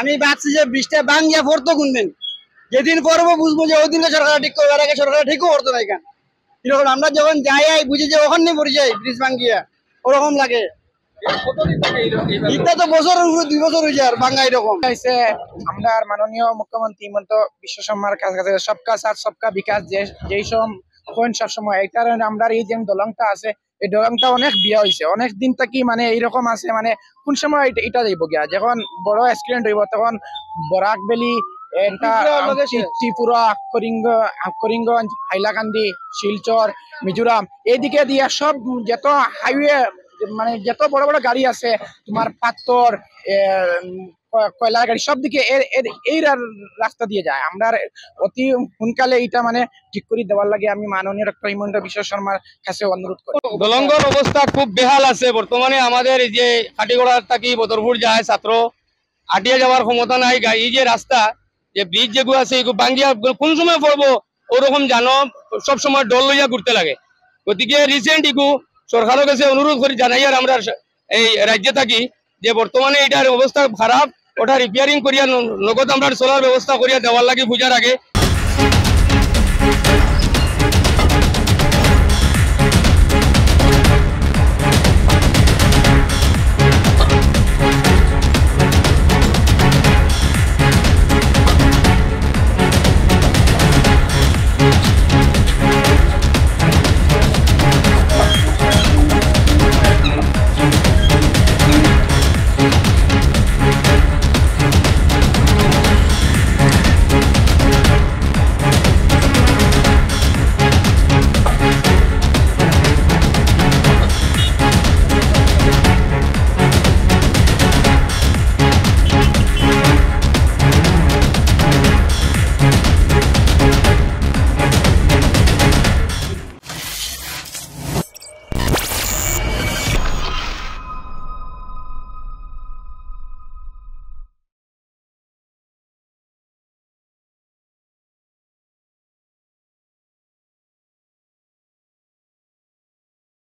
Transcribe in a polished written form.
আমি ভাবছি যে ব্রিজটা ভাঙ্গিয়া পড়তো কোনদিন, যেদিন পড়বো বুঝবো যে ওই দিনকে সরকার ঠিক করবে, আগে সরকার ঠিকও করতো না এখান এরকম। আমরা যখন যাই বুঝি যে ওখানে পড়ে যাই ব্রিজ ভাঙ্গিয়া, ওরকম লাগে। এটা তো বছরের উপরে 2 বছর হয়ে যায় আর ভাঙ্গা এরকম হয়েছে। আমরা মাননীয় মুখ্যমন্ত্রী হিমন্ত বিশ্ব শর্মার কাছে সবকা সাথ সবকা বিকাশ যেই সব পয়েন্ট সবসময় এটার আমরা এই যে দলংটা আছে, এই দলংটা অনেক বিয়া হয়েছে, অনেক দিন থাকি মানে এইরকম আছে, মানে কোন সময় এটা যাইব গিয়া, যখন বড় অ্যাক্সিডেন্ট হইব তখন বরাক ভ্যালি, ত্রিপুরা, করিমগঞ্জ, হাইলাকান্দি, শিলচর, মিজোরাম এইদিকে দিয়ে সব যত হাইওয়ে মানে যত বড় বড় গাড়ি আছে, তোমার পাথর, কয়লার গাড়ি সব দিকে এই রাস্তা দিয়ে যায়। আমরা অতি সোনকালে এটা মানে ঠিক করে দেওয়ার লাগে আমি মাননীয় ডক্টর হিমন্ত বিশ্ব শর্মার কাছে অনুরোধ করি। দলঙ্গর অবস্থা খুব বেহাল আছে বর্তমানে। আমাদের এই যে কাটিগড়া থাকি বদরপুর যায় ছাত্র আটিয়া যাওয়ার ক্ষমতা নাই। এই যে রাস্তা যে ব্রিজ যেগুলো আছে এগুলো ভাঙ্গিয়া কোন সময় পড়বো ওরকম জানো, সব সময় ডল লইয়া ঘুরতে লাগে। গতিকে রিসেন্ট ইগু সরকারের কাছে অনুরোধ করি জানাই আর আমরা এই রাজ্যে থাকি যে বর্তমানে এটার অবস্থা খারাপ, ওটা রিপেয়ারিং করিয়া নগদ আমরা চলার ব্যবস্থা করিয়া দেওয়ার লাগে পূজার আগে।